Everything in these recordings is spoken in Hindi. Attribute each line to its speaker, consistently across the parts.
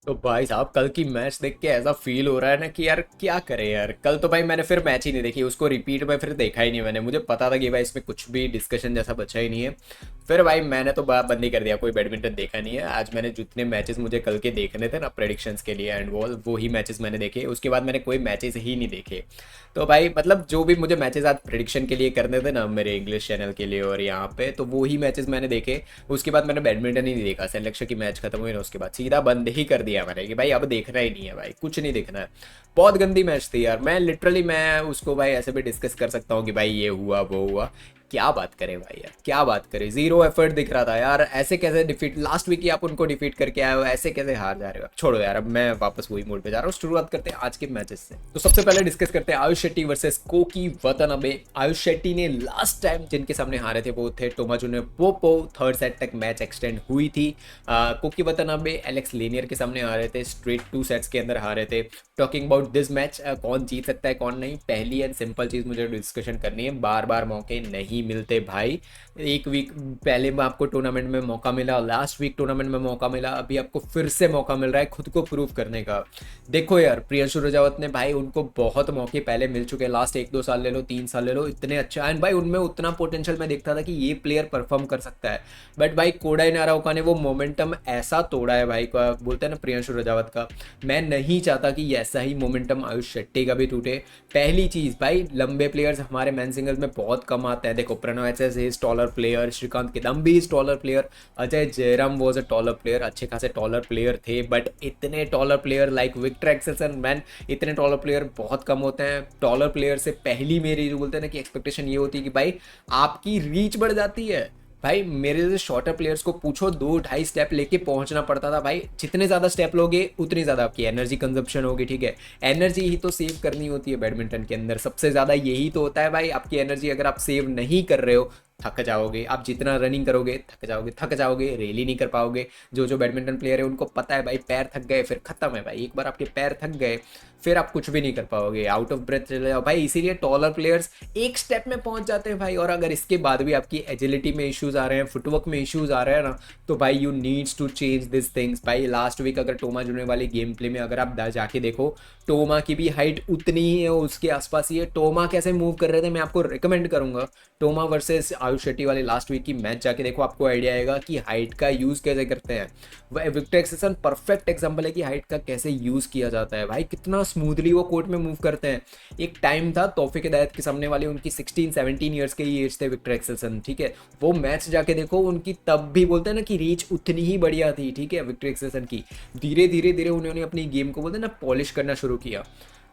Speaker 1: तो भाई साहब कल की मैच देख के ऐसा फील हो रहा है ना कि यार क्या करें यार। कल तो भाई मैंने फिर मैच ही नहीं देखी, उसको रिपीट में फिर देखा ही नहीं मैंने। मुझे पता था कि भाई इसमें कुछ भी डिस्कशन जैसा बचा ही नहीं है। फिर भाई मैंने तो बात बंद ही कर दिया, कोई बैडमिंटन देखा नहीं है। आज मैंने जितने मैचेस मुझे कल के देखने थे ना प्रेडिक्शंस के लिए एंड वो ही मैचेस मैंने देखे। उसके बाद मैंने कोई मैचेस ही नहीं देखे। तो भाई मतलब जो भी मुझे मैचेस आज प्रेडिक्शन के लिए करने थे ना मेरे इंग्लिश चैनल के लिए और यहाँ पे, तो वो ही मैचेस मैंने देखे। उसके बाद मैंने बैडमिंटन ही नहीं देखा। सेलेक्शन की मैच खत्म हुई ना उसके बाद सीधा बंद ही कर दिया मैंने कि भाई अब देखना ही नहीं है भाई, कुछ नहीं देखना है। बहुत गंदी मैच थी यार। मैं लिटरली मैं उसको भाई ऐसे भी डिस्कस कर सकता हूँ कि भाई ये हुआ वो हुआ। क्या बात करें भाई यार, क्या बात करें। जीरो एफर्ट दिख रहा था यार। ऐसे कैसे डिफीट, लास्ट वीक ही आप उनको डिफीट करके आए हो, ऐसे कैसे हार जा रहे हो। अब छोड़ो यार, अब मैं वापस वही मोड पे जा रहा हूँ। शुरुआत करते हैं आज के मैचेस से। तो सबसे पहले डिस्कस करते हैं आयुष शेट्टी वर्सेस कोकी वतनबे। आयुष शेट्टी ने लास्ट टाइम जिनके सामने हारे थे वो थे टोमा जूनियर पोपो। थर्ड सेट तक मैच एक्सटेंड हुई थी। कोकी वतनबे एलेक्स लेनियर के सामने हारे थे, स्ट्रेट 2 सेट्स के अंदर हारे थे। टॉकिंग अबाउट दिस मैच, कौन जीत सकता है कौन नहीं, पहली एंड सिंपल चीज़ मुझे डिस्कशन करनी है, बार बार मौके नहीं मिलते भाई। एक वीक पहले में आपको टूर्नामेंट में मौका मिला, लास्ट वीक टूर्नामेंट में मौका मिला, अभी आपको फिर से मौका मिल रहा है खुद को प्रूव करने का। देखो यार प्रियंशु रजावत ने भाई, उनको बहुत मौके पहले मिल चुके हैं, लास्ट 1-2 साल ले लो 3 साल ले लो, इतने अच्छा एंड भाई उनमें उतना पोटेंशियल मैं देखता था कि ये प्लेयर परफॉर्म कर सकता है। बट भाई कोडाई नाराओका ने वो मोमेंटम ऐसा तोड़ा है भाई का, बोलते हैं ना प्रियंशु रजावत का। मैं नहीं चाहता कि ऐसा ही मोमेंटम आयुष शेट्टी का भी टूटे। पहली चीज़ भाई, लंबे प्लेयर्स हमारे मेन सिंगल्स में बहुत कम आते हैं। देखो Pranav H S is taller player, Srikanth Kidambi is taller player, Ajay Jayaram was a taller player, अच्छे खासे टॉलर प्लेयर थे। बट इतने taller player like Viktor Axelsen man, इतने टॉलर प्लेयर बहुत कम होते हैं। टॉलर प्लेयर से पहली मेरी जो बोलते हैं ना कि एक्सपेक्टेशन ये होती है कि भाई आपकी रीच बढ़ जाती है। भाई मेरे जैसे शॉर्टर प्लेयर्स को पूछो, 2-2.5 स्टेप लेके पहुंचना पड़ता था भाई। जितने ज़्यादा स्टेप लोगे उतनी ज़्यादा आपकी एनर्जी कंजप्शन होगी, ठीक है। एनर्जी ही तो सेव करनी होती है बैडमिंटन के अंदर, सबसे ज़्यादा यही तो होता है भाई। आपकी एनर्जी अगर आप सेव नहीं कर रहे हो थक जाओगे। आप जितना रनिंग करोगे थक जाओगे, रैली नहीं कर पाओगे। जो बैडमिंटन प्लेयर है उनको पता है भाई, पैर थक गए फिर खत्म है भाई। एक बार आपके पैर थक गए फिर आप कुछ भी नहीं कर पाओगे, आउट ऑफ ब्रेथ चले जाओ भाई। इसीलिए टॉलर प्लेयर्स एक स्टेप में पहुंच जाते हैं भाई। और अगर इसके बाद भी आपकी एजिलिटी में इश्यूज आ रहे हैं, फुटवर्क में इश्यूज आ रहे हैं ना, तो भाई you needs to change this things भाई। लास्ट वीक अगर टोमा जूनियर वाले गेम प्ले में अगर आप जाके देखो, टोमा की भी हाइट उतनी ही है, उसके आसपास ही है। टोमा कैसे मूव कर रहे थे मैं आपको रिकमेंड करूंगा, टोमा वर्सेस आयुष शेट्टी वाले लास्ट वीक की मैच जाके देखो, आपको आइडिया आएगा कि हाइट का यूज़ कैसे करते हैं। वह विक्टर एक्सेल्सन परफेक्ट एग्जांपल है कि हाइट का कैसे यूज़ किया जाता है भाई। कितना स्मूथली वो कोर्ट में मूव करते हैं। एक टाइम था तौफिक हिदायत के सामने वाले, उनकी 16-17 ईयर्स के ही एज थे विक्टर एक्सेल्सन, ठीक है। वो मैच जाके देखो, उनकी तब भी बोलते हैं ना कि रीच उतनी ही बढ़िया थी, ठीक है, विक्टर एक्सेल्सन की। धीरे धीरे धीरे उन्होंने अपनी गेम को बोलते हैं ना पॉलिश करना शुरू किया।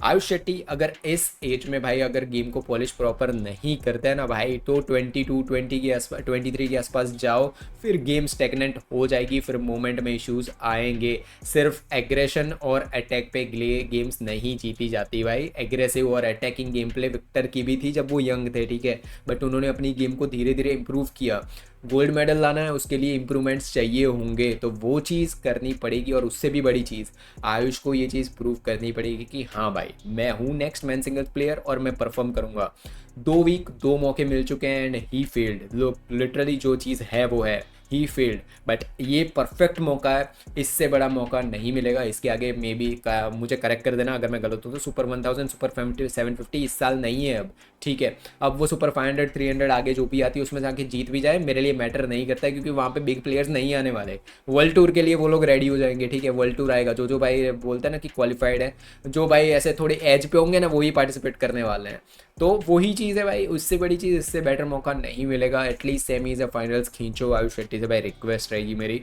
Speaker 1: आयुष शेट्टी अगर इस एज में भाई अगर गेम को पॉलिश प्रॉपर नहीं करते हैं ना भाई, तो 22-20 के आसपास 23 के आसपास जाओ, फिर गेम स्टेगनेंट हो जाएगी, फिर मोमेंट में इश्यूज आएंगे। सिर्फ एग्रेशन और अटैक पे गेम्स नहीं जीती जाती भाई। एग्रेसिव और अटैकिंग गेम प्ले विक्टर की भी थी जब वो यंग थे, ठीक है, बट उन्होंने अपनी गेम को धीरे धीरे इंप्रूव किया। गोल्ड मेडल लाना है, उसके लिए इंप्रूवमेंट्स चाहिए होंगे, तो वो चीज़ करनी पड़ेगी। और उससे भी बड़ी चीज़, आयुष को ये चीज़ प्रूव करनी पड़ेगी कि हाँ भाई मैं हूँ नेक्स्ट मैन सिंगल्स प्लेयर और मैं परफॉर्म करूँगा। 2 वीक 2 मौके मिल चुके हैं एंड ही फेल्ड। लोग लिटरली जो चीज़ है वो है, ही फेल्ड। बट ये परफेक्ट मौका है, इससे बड़ा मौका नहीं मिलेगा। इसके आगे मे बी मुझे करेक्ट कर देना अगर मैं गलत हूँ तो, सुपर 1000 सुपर 750 इस साल नहीं है अब, ठीक है। अब वो सुपर 500 300 आगे जो भी आती है उसमें जाके जीत भी जाए, मेरे लिए मैटर नहीं करता है, क्योंकि वहाँ पे बिग प्लेयर्स नहीं आने वाले। वर्ल्ड टूर के लिए वो लोग रेडी हो जाएंगे, ठीक है। वर्ल्ड टूर आएगा, जो भाई बोलते हैं ना कि क्वालिफाइड है, जो भाई ऐसे थोड़े एज पे होंगे ना, वही पार्टिसिपेट करने वाले हैं। तो वही चीज़ है भाई, उससे बड़ी चीज़, इससे बेटर मौका नहीं मिलेगा। एटलीस्ट सेमीज या फाइनल्स खींचो आयुष शेट्टी से भाई, रिक्वेस्ट रहेगी मेरी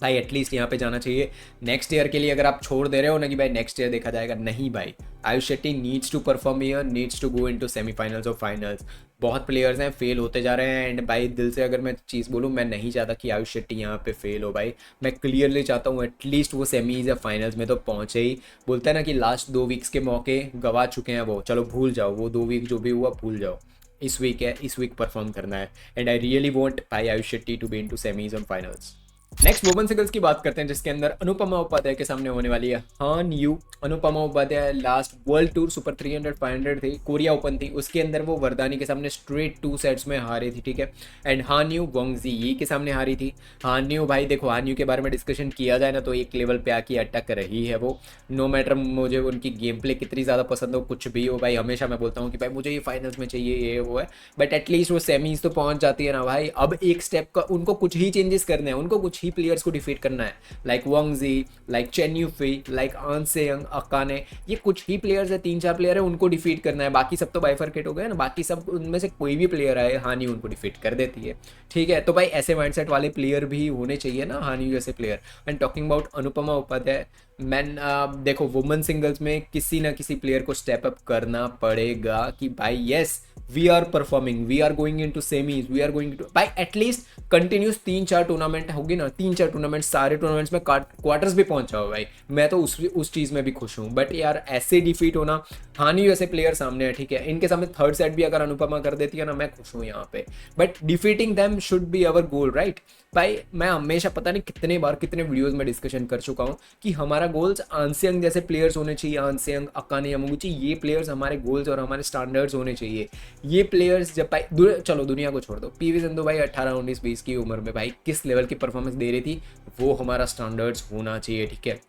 Speaker 1: भाई। एटलीस्ट यहाँ पे जाना चाहिए। नेक्स्ट ईयर के लिए अगर आप छोड़ दे रहे हो ना कि भाई नेक्स्ट ईयर देखा जाएगा, नहीं भाई। Ayush Shetty needs to perform year, needs to go into semifinals और फाइनल्स। बहुत प्लेयर्स हैं फेल होते जा रहे हैं एंड भाई दिल से अगर मैं चीज़ बोलूँ, मैं नहीं चाहता कि आयुष शेट्टी यहाँ पे फेल हो भाई। मैं क्लियरली चाहता हूँ एटलीस्ट वो सेमीज या फाइनल्स में तो पहुँचे ही। बोलते हैं ना कि लास्ट 2 वीक्स के मौके गवा चुके हैं वो, चलो भूल जाओ वो 2 वीक जो भी हुआ भूल जाओ। इस वीक है, इस वीक परफॉर्म करना है एंड आई रियली वॉन्ट भाई Ayush Shetty to be in to semis and finals. Next women singles की बात करते हैं, जिसके अंदर अनुपमा उपाध्याय के सामने होने वाली है Han Yue. Anupama Upadhyaya last world tour super 300 500 थी, कोरिया ओपन थी, उसके अंदर वो वरदानी के सामने स्ट्रेट 2 सेट्स में हारी थी, ठीक है। एंड हान यू वोंगजी ये के सामने हारी थी। हान यू भाई देखो, हान यू के बारे में डिस्कशन किया जाए ना तो एक लेवल पे आके अटक रही है वो। नो मैटर मुझे उनकी गेम प्ले कितनी ज़्यादा पसंद हो, कुछ भी हो भाई, हमेशा मैं बोलता हूँ कि भाई मुझे ये फाइनल्स में चाहिए, ये वो है, बट एटलीस्ट वो सेमीज तो पहुंच जाती है ना भाई। अब एक स्टेप का उनको कुछ ही चेंजेस करने हैं, उनको कुछ ही प्लेयर्स को डिफीट करना है, लाइक वांगजी, लाइक चेन यूफी, लाइक आन सेयंग, अकाने, ये कुछ ही प्लेयर्स है, 3-4 प्लेयर है, उनको डिफीट करना है। बाकी सब तो बाइफरकेट हो गए ना, बाकी सब उनमें से कोई भी प्लेयर आए हानि उनको डिफीट कर देती है, ठीक है। तो भाई ऐसे माइंडसेट वाले प्लेयर भी होने चाहिए ना, हानि जैसे player. And talking about Anupama Upadhyaya, man देखो वुमेन सिंगल्स में किसी ना किसी प्लेयर को स्टेप अप करना पड़ेगा कि भाई yes we are performing, we are going in to semis, we are going to भाई एटलीस्ट कंटिन्यूस 3-4 टूर्नामेंट होगी ना, 3-4 टूर्नामेंट, सारे टूर्नामेंट्स में क्वार्टर्स भी पहुंचा हो भाई, मैं तो उस चीज़ में भी खुश हूँ। बट यार ऐसे डिफीट होना, हानि जैसे प्लेयर सामने है, ठीक है, इनके सामने थर्ड सेट भी अगर अनुपमा कर देती है ना, मैं खुश हूँ यहाँ पे। But defeating them should be our goal, right भाई। मैं हमेशा पता नहीं कितने बार कितने वीडियोस में डिस्कशन कर चुका हूँ कि हमारा गोल्स आंसियंग जैसे प्लेयर्स होने चाहिए, आंसियंग, अकाने यमागुची, ये प्लेयर्स हमारे गोल्स और हमारे स्टैंडर्ड्स होने चाहिए। ये प्लेयर्स जब भाई चलो दुनिया को छोड़ दो, पीवी सिंधु भाई 18-19-20 की उम्र में भाई किस लेवल की परफॉर्मेंस दे रही थी, वो हमारा स्टैंडर्ड्स होना चाहिए, ठीक है।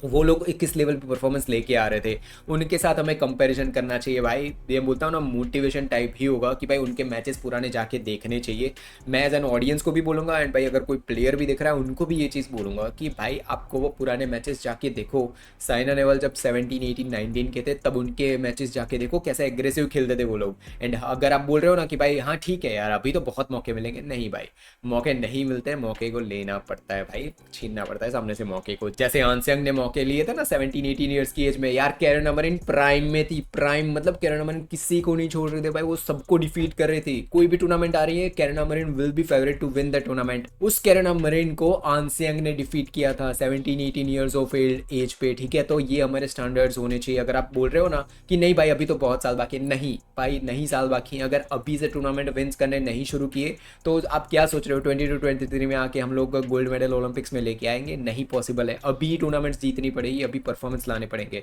Speaker 1: वो लोग किस लेवल पे परफॉर्मेंस लेके आ रहे थे, उनके साथ हमें कंपैरिजन करना चाहिए भाई। ये बोलता हूँ ना, मोटिवेशन टाइप ही होगा कि भाई उनके मैचेस पुराने जाके देखने चाहिए। मैं एज एन ऑडियंस को भी बोलूँगा, एंड भाई अगर कोई प्लेयर भी दिख रहा है उनको भी ये चीज़ बोलूँगा कि भाई आपको वो पुराने मैचेस जाके देखो। साइना नेहवाल जब 17, 18, 19 के थे तब उनके मैचेस जाके देखो कैसे एग्रेसिव खेलते थे वो लोग। एंड अगर आप बोल रहे हो ना कि भाई हाँ ठीक है यार अभी तो बहुत मौके मिलेंगे, नहीं भाई, मौके नहीं मिलते हैं, मौके को लेना पड़ता है भाई, छीनना पड़ता है सामने से मौके को। जैसे आंसियंग ने मौके लिए थे ना 17-18 ईयर्स की एज में, यार कैरन अमरिन प्राइम में थी, प्राइम मतलब कैरन अमरिन किसी को नहीं छोड़ रहे थे भाई, वो सबको डिफीट कर रही थी। कोई भी टूर्नामेंट आ रही है, Karen Amrin will be favourite to win the tournament. उस कैरन अमरिन को आंसियंग ने डिफीट किया था 17-18 ईयर्स ऑफ एज पे, ठीक है। तो ये हमारे स्टैंडर्ड्स होने चाहिए। अगर आप बोल रहे हो ना कि नहीं भाई अभी तो बहुत साल बाकी, नहीं भाई नहीं साल बाकी, अगर अभी से टूर्नामेंट विंस करने नहीं शुरू किए तो आप क्या सोच रहे हो 22-23 में आके हम लोग गोल्ड मेडल ओलंपिक्स में लेके आएंगे? नहीं पॉसिबल है, अभी टूर्नामेंट्स जीतनी पड़ेगी, अभी परफॉर्मेंस लाने पड़ेंगे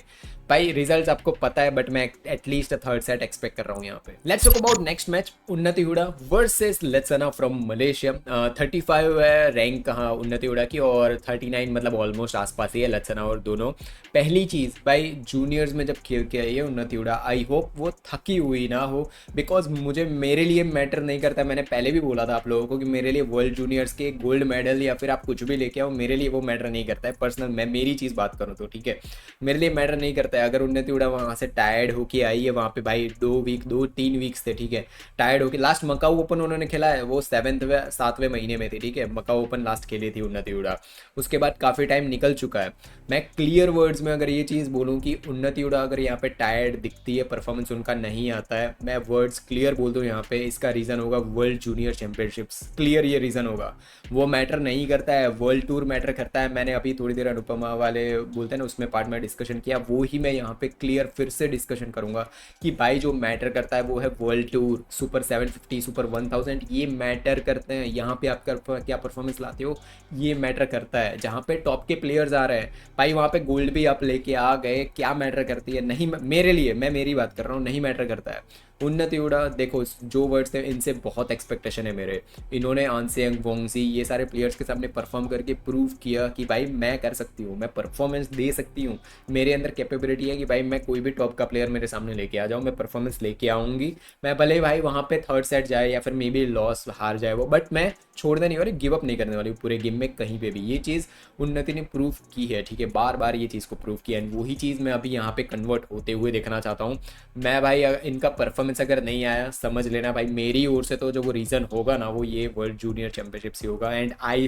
Speaker 1: भाई। रिजल्ट्स आपको पता है, बट मैं एटलीस्ट थर्ड सेट एक्सपेक्ट कर रहा हूँ यहाँ पे। Let's talk about next match, उन्नति हुडा वर्सेस लेत्सना फ्रॉम मलेशिया। 35 है रैंक कहाँ उन्नति हुडा की, और 39 मतलब ऑलमोस्ट आसपास ही है लेत्सना और दोनों। पहली चीज़ भाई जूनियर्स में जब खेल के आई है उन्नति हुडा, आई होप वो थकी हुई ना हो, बिकॉज मुझे मेरे लिए मैटर नहीं करता। मैंने पहले भी बोला था आप लोगों को कि मेरे लिए वर्ल्ड जूनियर्स के गोल्ड मेडल या फिर आप कुछ भी लेके आओ, मेरे लिए वो मैटर नहीं करता है पर्सनल। मैं मेरी चीज़ बात करूँ तो ठीक है, मेरे लिए मैटर नहीं करता है। अगर उन्नति हुडा वहाँ से टायर्ड होके आई है, वहाँ पे भाई 2-3 वीक्स थे, ठीक है, टायर्ड होके, लास्ट मकाऊ ओपन उन्होंने खेला है वो 7वें महीने में थी, ठीक है, मकाऊ ओपन लास्ट खेली थी उन्नति हुडा, उसके बाद काफ़ी टाइम निकल चुका है। मैं क्लियर वर्ड्स में अगर ये चीज़ बोलूँ कि उन्नति हुडा अगर यहाँ पे टायर्ड दिखती है, परफॉर्मेंस उनका नहीं आता है, मैं वर्ड्स क्लियर बोल दूँ यहाँ पे, इसका रीज़न होगा वर्ल्ड जूनियर चैंपियनशिप्स। क्लियर ये रीज़न होगा, वो मैटर नहीं करता है, वर्ल्ड टूर मैटर करता है। मैंने अभी थोड़ी देर अनुपमा वाले बोलते हैं ना उसमें पार्ट में डिस्कशन किया, वो ही मैं यहाँ पे क्लियर फिर से डिस्कशन करूँगा कि भाई जो मैटर करता है वो है वर्ल्ड टूर, सुपर 750, सुपर 1000, ये मैटर करते हैं। यहाँ पे आप क्या परफॉर्मेंस लाते हो ये मैटर करता है। जहाँ पे टॉप के प्लेयर्स आ रहे हैं भाई वहाँ पे गोल्ड भी आप लेके आ गए, क्या मैटर करती है? नहीं, मेरे लिए, मैं मेरी बात कर रहा हूँ, नहीं मैटर करता है। उन्नति हुडा देखो जो वर्ड्स थे इनसे बहुत एक्सपेक्टेशन है मेरे। इन्होंने आंसियंग, वोंगजी ये सारे प्लेयर्स के सामने परफॉर्म करके प्रूव किया कि भाई मैं कर सकती हूँ, मैं परफॉर्मेंस दे सकती हूँ, मेरे अंदर कैपेबिलिटी है कि भाई मैं कोई भी टॉप का प्लेयर मेरे सामने लेके आ जाऊँ, मैं परफॉर्मेंस लेके आऊँगी। मैं भले भाई वहाँ पे थर्ड सेट जाए या फिर मे बी लॉस हार जाए वो, बट मैं छोड़ने नहीं वाली, गिव अप नहीं करने वाली पूरे गेम में कहीं पे भी। ये चीज़ उन्नति ने प्रूव की है, ठीक है, बार बार ये चीज़ को प्रूव किया, एंड वही चीज़ मैं अभी यहाँ पे कन्वर्ट होते हुए देखना चाहता हूँ। मैं भाई इनका परफॉर्मेंस अगर नहीं आया समझ लेना भाई मेरी ओर से तो जो वो रीज़न होगा ना वो ये वर्ल्ड जूनियर चैंपियनशिप से होगा। एंड आई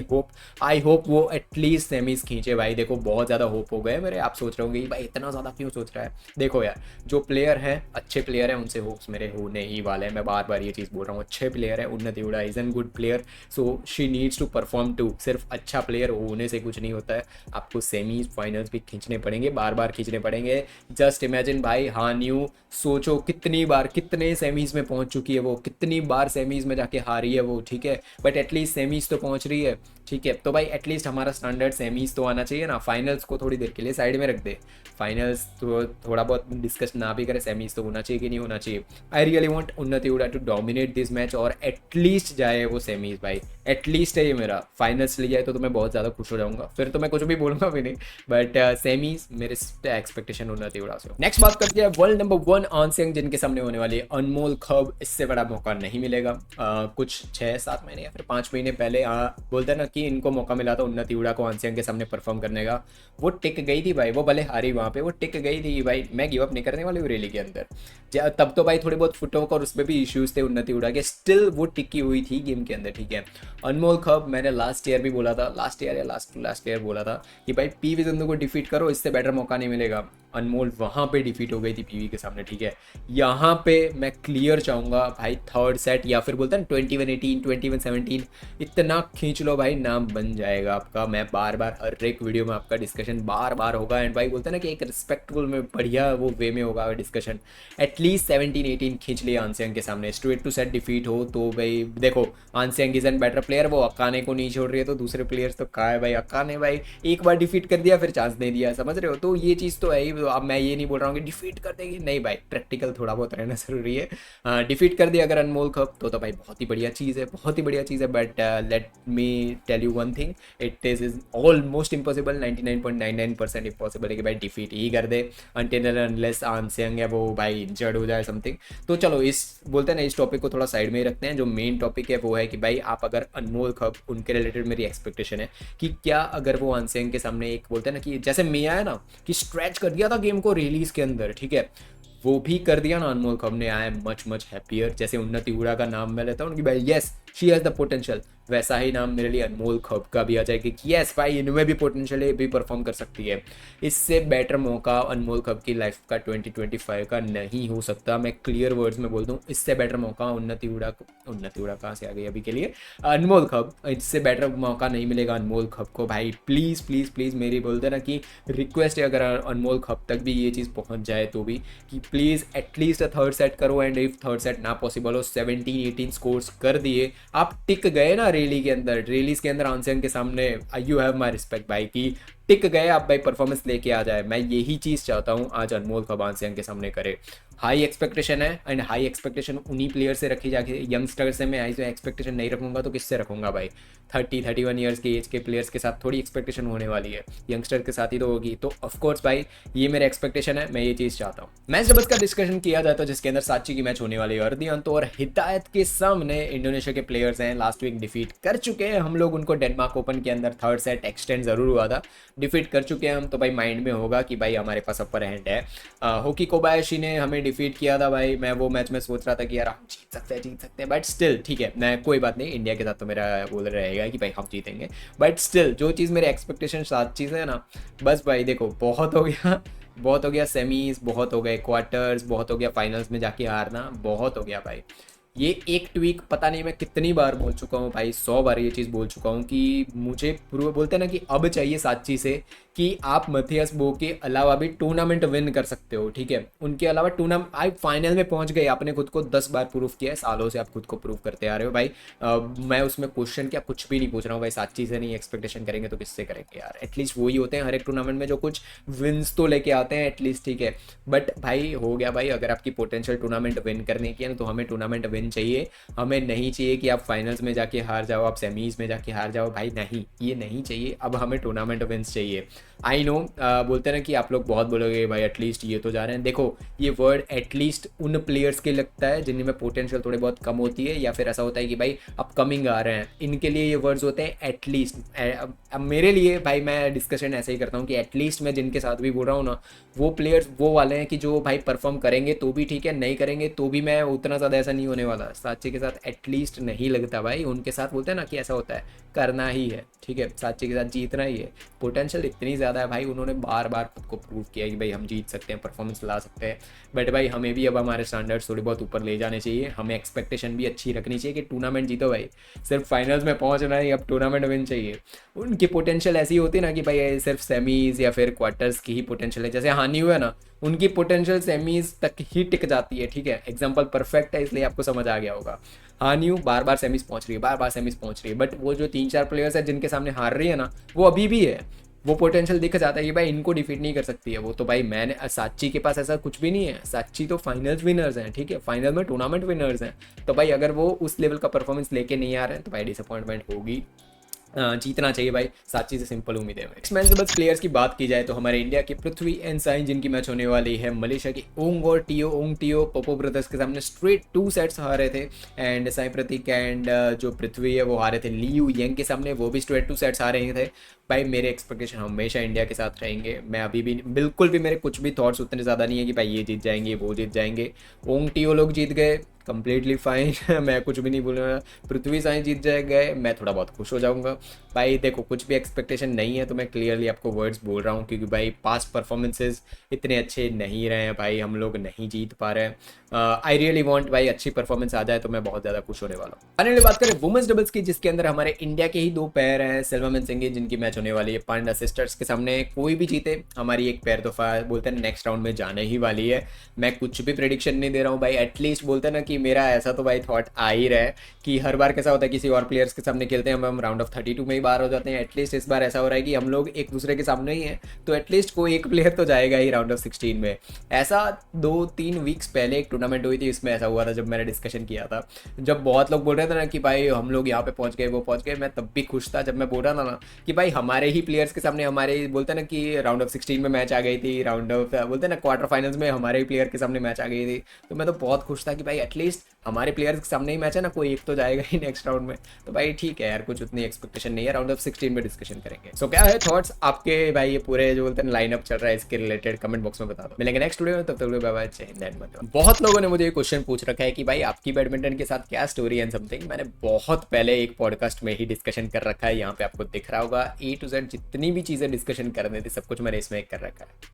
Speaker 1: होप वो एटलीस्ट सेमीज खींचे भाई। देखो बहुत ज़्यादा होप हो गए मेरे, आप सोच रहे होंगे कि भाई इतना ज़्यादा क्यों सोच रहा है? देखो यार जो प्लेयर हैं अच्छे प्लेयर हैं उनसे होप्स मेरे होने ही वाले हैं, मैं बार बार ये चीज़ बोल रहा हूँ। अच्छे प्लेयर है, Unnati Hooda is an good player, so she needs to perform too. सिर्फ अच्छा प्लेयर होने से कुछ नहीं होता है, आपको सेमीज फाइनल्स भी खींचने पड़ेंगे, बार बार खींचने पड़ेंगे। जस्ट इमेजिन भाई हानियू, सोचो कितनी कितने सेमीज में पहुंच चुकी है वो, कितनी बार सेमीज में जाके हारी है वो, ठीक है, बट एटलीस्ट सेमीज तो पहुंच रही है, ठीक है। तो भाई एटलीस्ट हमारा स्टैंडर्ड सेमीज तो आना चाहिए ना, फाइनल्स को थोड़ी देर के लिए साइड में रख दे, फाइनल्स तो थोड़ा बहुत डिस्कस ना भी करे, सेमीज तो होना चाहिए कि नहीं होना चाहिए। आई रियली वांट उन्नति उड़ा टू डोमिनेट दिस मैच और एटलीस्ट जाए वो सेमीज भाई, एटलीस्ट है ये मेरा, फाइनल्स ले जाए तो मैं बहुत ज़्यादा खुश हो जाऊंगा, फिर तो मैं कुछ भी बोलूंगा भी नहीं, बट सेमीज मेरे एक्सपेक्टेशन उन्नति उड़ा से। नेक्स्ट बात करते हैं वर्ल्ड नंबर 1 आंसियांग जिनके सामने होने वाली है अनमोल खब, इससे बड़ा मौका नहीं मिलेगा। कुछ 6-7 महीने या फिर 5 महीने पहले बोलते हैं ना कि इनको मौका मिला था उन्नति उड़ा को आंसियांग के सामने परफॉर्म करने का, वो टिक गई थी भाई, वो भले हारी वहाँ पे, वो टिक गई थी भाई, मैं गिव अप नहीं करने वाली हूँ रैली के अंदर। तब तो भाई थोड़े बहुत फुटवर्क और उसमें भी इश्यूज थे उन्नति उड़ा के, स्टिल वो टिकी हुई थी गेम के अंदर, ठीक है। अनमोल खब मैंने लास्ट ईयर भी बोला था, लास्ट ईयर या लास्ट ईयर बोला था कि भाई पीवी सिंधु को डिफीट करो, इससे बेटर मौका नहीं मिलेगा। अनमोल वहाँ पे डिफीट हो गई थी पीवी के सामने, ठीक है। यहाँ पे मैं क्लियर चाहूँगा भाई थर्ड सेट या फिर बोलते हैं 21-18 21-17 इतना खींच लो भाई, नाम बन जाएगा आपका। मैं बार बार हर एक वीडियो में आपका डिस्कशन बार बार होगा, एंड भाई बोलते हैं ना कि एक रिस्पेक्टफुल में बढ़िया वो वे में होगा डिस्कशन। एटलीस्ट 17-18 खींच लिया आंसियांग के सामने, स्ट्रेट टू सेट डिफीट हो तो भाई देखो आंसियांग इज एन बेटर प्लेयर, वो अकाने को नहीं छोड़ रही है, तो दूसरे प्लेयर्स तो कहाँ है भाई, अकाने भाई एक बार डिफीट कर दिया फिर चांस नहीं दिया, समझ रहे हो। तो ये चीज़ तो है ही। अब मैं ये नहीं बोल रहा हूँ कि डिफीट कर देगी, नहीं भाई, प्रैक्टिकल थोड़ा बहुत रहना जरूरी है। डिफीट कर दिया अगर अनमोल खब तो भाई बहुत ही बढ़िया चीज़ है, बहुत ही बढ़िया चीज़ है, but let me tell you one thing, it is almost impossible, 99.99% impossible है कि भाई डिफीट ही कर दे, अनटिल अनलेस आंसियांग है वो भाई इंजर्ड हो जाए समथिंग। तो चलो इस बोलते हैं ना इस टॉपिक को थोड़ा साइड में ही रखते हैं। जो मेन टॉपिक है वो है कि भाई आप अगर अनमोल खब, उनके रिलेटेड मेरी एक्सपेक्टेशन है कि क्या अगर वो आंसियांग के सामने एक बोलते हैं ना कि जैसे मिया है ना कि स्ट्रेच कर दिया था गेम को रिलीज के अंदर, ठीक है, वो भी कर दिया ना अनमोल खब ने। I am much happier. जैसे उन्नति उड़ा का नाम मैं लेता हूँ कि भाई yes she has the potential, वैसा ही नाम मेरे लिए अनमोल खब का भी आ जाएगा कि यस भाई इनमें भी पोटेंशियल है, भी परफॉर्म कर सकती है। इससे बेटर मौका अनमोल खब की लाइफ का 2025 का नहीं हो सकता, मैं क्लियर वर्ड्स में बोल दूँ। इससे बेटर मौका उन्नति उड़ा कहाँ से आ गई अभी के लिए, अनमोल खब, इससे बेटर मौका नहीं मिलेगा अनमोल खब को भाई। प्लीज़ प्लीज़ प्लीज़ मेरी बोलते ना कि रिक्वेस्ट है, अगर अनमोल खब तक भी ये चीज़ पहुँच जाए तो भी कि प्लीज़ एटलीस्ट थर्ड सेट करो, एंड इफ थर्ड सेट ना पॉसिबल हो 17-18 स्कोर्स कर दिए, आप टिक गए ना रैली के अंदर, रैलीज के अंदर आंसियांग के सामने, यू हैव माय रिस्पेक्ट भाई कि टिक गए आप भाई, परफॉर्मेंस लेके आ जाए। मैं यही चीज़ चाहता हूँ आज अनमोल खब आंसियांग के सामने करे। हाई एक्सपेक्टेशन है, एंड हाई एक्सपेक्टेशन उन्हीं प्लेयर से रखी जाके, यंगस्टर से मैं हाई एक्सपेक्टेशन नहीं रखूंगा तो किससे रखूंगा भाई। 30-31 ईयर्स की एज के प्लेयर्स के साथ थोड़ी एक्सपेक्टेशन होने वाली है, यंगस्टर के साथ ही तो होगी। तो ऑफकोर्स भाई ये मेरा एक्सपेक्टेशन है, मैं ये चीज़ चाहता हूँ। मैच जब इसका डिस्कशन किया जाए तो जिसके अंदर सांची की मैच होने वाली है, अर्दियंत और हिदायत के सामने इंडोनेशिया के प्लेयर्स हैं, लास्ट वीक डिफीट कर चुके हैं हम लोग उनको डेनमार्क ओपन के अंदर। थर्ड सेट एक्सटेंड जरूर हुआ था, डिफीट कर चुके हैं हम, तो भाई माइंड में होगा कि भाई हमारे पास अपर हैंड है। होकी कोबायाशी ने हमें डिफीट किया था भाई, मैं वो मैच में सोच रहा था कि यार हम जीत सकते हैं, बट स्टिल ठीक है, मैं कोई बात नहीं, इंडिया के साथ तो मेरा बोल रहेगा कि भाई हम जीतेंगे, बट स्टिल जो चीज़ मेरे एक्सपेक्टेशन सात चीज़ें है ना, बस भाई देखो बहुत हो गया, बहुत हो गया सेमीज, बहुत हो गए क्वार्टर्स, बहुत हो गया फाइनल्स में जाके हारना, बहुत हो गया भाई। ये एक ट्वीक पता नहीं मैं कितनी बार बोल चुका हूँ भाई, 100 बार ये चीज़ बोल चुका हूँ कि मुझे पूर्व बोलते हैं ना कि अब चाहिए सांची से कि आप मथियस बो के अलावा भी टूर्नामेंट विन कर सकते हो, ठीक है। उनके अलावा टूर्नामेंट आप फाइनल में पहुंच गए, आपने खुद को 10 बार प्रूव किया है, सालों से आप खुद को प्रूव करते आ रहे हो भाई। मैं उसमें क्वेश्चन क्या कुछ भी नहीं पूछ रहा हूँ भाई, सांची से नहीं एक्सपेक्टेशन करेंगे तो किससे करेंगे यार। एटलीस्ट वही होते हैं हर एक टूर्नामेंट में जो कुछ विन्स तो लेके आते हैं एटलीस्ट, ठीक है। बट भाई हो गया भाई, अगर आपकी पोटेंशियल टूर्नामेंट विन करने की है तो हमें टूर्नामेंट विन चाहिए, हमें नहीं चाहिए कि आप फाइनल्स में जाके हार जाओ, आप सेमीज में जाके हार जाओ भाई, नहीं ये नहीं चाहिए। अब हमें टूर्नामेंट विन्स चाहिए। आई नो बोलते हैं ना कि आप लोग बहुत बोलोगे भाई एटलीस्ट ये तो जा रहे हैं, देखो ये वर्ड एटलीस्ट उन प्लेयर्स के लगता है जिनमें पोटेंशियल थोड़ी बहुत कम होती है, या फिर ऐसा होता है कि भाई अपकमिंग आ रहे हैं, इनके लिए ये वर्ड्स होते हैं एटलीस्ट। अब मेरे लिए भाई मैं डिस्कशन ऐसे ही करता हूँ कि एटलीस्ट मैं जिनके साथ भी बोल रहा हूँ ना, वो प्लेयर्स वो वाले हैं कि जो भाई परफॉर्म करेंगे तो भी ठीक है, नहीं करेंगे तो भी मैं उतना ज़्यादा ऐसा नहीं होने वाला। सांची के साथ एटलीस्ट नहीं लगता भाई, उनके साथ बोलते हैं ना कि ऐसा होता है करना ही है, ठीक है, सांची के साथ जीतना ही है। पोटेंशियल इतनी ज़्यादा है भाई, उन्होंने बार बार खुद को प्रूव किया कि भाई हम जीत सकते हैं, परफॉर्मेंस ला सकते हैं। बट भाई हमें भी अब हमारे स्टैंडर्ड्स थोड़ी बहुत ऊपर ले जाने चाहिए, हमें एक्सपेक्टेशन भी अच्छी रखनी चाहिए कि टूर्नामेंट जीतो भाई, सिर्फ फाइनल्स में पहुंचना ही, अब टूर्नामेंट विन चाहिए। उनकी पोटेंशियल ऐसी होती है ना कि भाई सिर्फ सेमीज या फिर क्वार्टर्स की ही पोटेंशियल है, जैसे हानि हुआ ना, उनकी पोटेंशियल सेमीज तक ही टिक जाती है, ठीक है, एग्जाम्पल परफेक्ट है इसलिए आपको समझ आ गया होगा। हानियू बार बार सेमीज पहुंच रही है, बार बार सेमीज पहुंच रही है, बट वो जो 3-4 प्लेयर्स है जिनके सामने हार रही है ना, वो अभी भी है, वो पोटेंशियल दिख जाता है कि भाई इनको डिफीट नहीं कर सकती है वो। तो भाई मैंने सांची के पास ऐसा कुछ भी नहीं है, सांची तो फाइनल्स विनर्स हैं, ठीक है, फाइनल में टूर्नामेंट विनर्स हैं। तो भाई अगर वो उस लेवल का परफॉर्मेंस लेके नहीं आ रहे हैं तो भाई डिसअपॉइंटमेंट होगी। जीतना चाहिए भाई, सांची से सिंपल उम्मीद है। नेक्स्ट मैच बस प्लेयर्स की बात की जाए तो हमारे इंडिया के पृथ्वी एंड साइन जिनकी मैच होने वाली है मलेशिया की ओंग और TO, Onge TO Poopó brothers के सामने स्ट्रेट 2 सेट्स हारे थे। एंड साई प्रतीक एंड जो पृथ्वी है वो हारे थे लियू यंग के सामने, वो भी स्ट्रेट 2 सेट्स हारे थे। भाई मेरे एक्सपेक्टेशन हमेशा इंडिया के साथ रहेंगे, मैं अभी भी बिल्कुल भी मेरे कुछ भी थॉट्स उतने ज़्यादा नहीं है कि भाई ये जीत जाएंगे वो जीत जाएंगे। ओंग टीओ लोग जीत गए, कंप्लीटली फाइन मैं कुछ भी नहीं बोलूँगा। पृथ्वी साई जीत जाए गए, मैं थोड़ा बहुत खुश हो जाऊँगा। भाई देखो कुछ भी एक्सपेक्टेशन नहीं है तो मैं क्लियरली आपको वर्ड्स बोल रहा हूँ, क्योंकि भाई पास्ट परफॉर्मेंसेज इतने अच्छे नहीं रहे हैं भाई, हम लोग नहीं जीत पा रहे हैं। आई रियली वांट भाई अच्छी परफॉर्मेंस आ जाए तो मैं बहुत ज़्यादा खुश होने वाला हूँ। फाइनली बात करें वुमेन्स डबल्स की, जिसके अंदर हमारे इंडिया के ही 2 पैर हैं, सेल्वामन सिंह जिनकी मैच होने वाली है पांडा सिस्टर्स के सामने। कोई भी जीते हमारी एक पैर तो बोलते हैं नेक्स्ट राउंड में जाने ही वाली है। मैं कुछ भी प्रेडिक्शन नहीं दे रहा हूँ भाई, एटलीस्ट बोलते हैं ना कि मेरा ऐसा तो भाई थॉट आ ही रहा है कि हर बार कैसा होता है किसी और प्लेयर्स के सामने खेलते हैं हम राउंड ऑफ 32 में ही बाहर हो जाते हैं। एटलीस्ट इस बार ऐसा हो रहा है कि हम लोग एक दूसरे के सामने ही हैं, तो एटलीस्ट कोई एक प्लेयर तो जाएगा ही राउंड ऑफ 16 में। ऐसा 2-3 वीक्स पहले एक टूर्नामेंट हुई थी, इसमें ऐसा हुआ था जब मैंने डिस्कशन किया था, जब बहुत लोग बोल रहे थे ना कि भाई हम लोग यहाँ पे पहुँच गए वो पहुँच गए। मैं तब भी खुश था जब मैं बोल रहा था ना कि भाई हमारे ही प्लेयर्स के सामने, हमारे बोलते हैं ना कि राउंड ऑफ 16 में मैच आ गई थी, राउंड ऑफ बोलते हैं ना क्वार्टर फाइनल्स में हमारे ही प्लेयर के सामने मैच आ गई थी। तो मैं तो बहुत खुश था कि भाई एटलीस्ट हमारे प्लेयर्स के सामने ही मैच है ना, कोई एक तो जाएगा ही नेक्स्ट राउंड में। तो भाई ठीक है यार, कुछ उतनी एक्सपेक्टेशन नहीं है, राउंड ऑफ 16 में डिस्कशन करेंगे। सो क्या है थॉट्स आपके भाई ये पूरे जो बोलते हैं लाइनअप चल रहा है इसके रिलेटेड, कमेंट बॉक्स में बता दो। मिलेंगे नेक्स्ट वीडियो में, तब तक बाय बाय, जय हिंद। बहुत लोगों ने मुझे ये क्वेश्चन पूछ रखा है कि भाई आपकी बैडमिंटन के साथ क्या स्टोरी एंड समथिंग। मैंने बहुत पहले एक पॉडकास्ट में ही डिस्कशन कर रखा है, यहाँ पे आपको दिख रहा होगा A to Z जितनी भी चीजें डिस्कशन करने थी सब कुछ मैंने इसमें कर रखा है।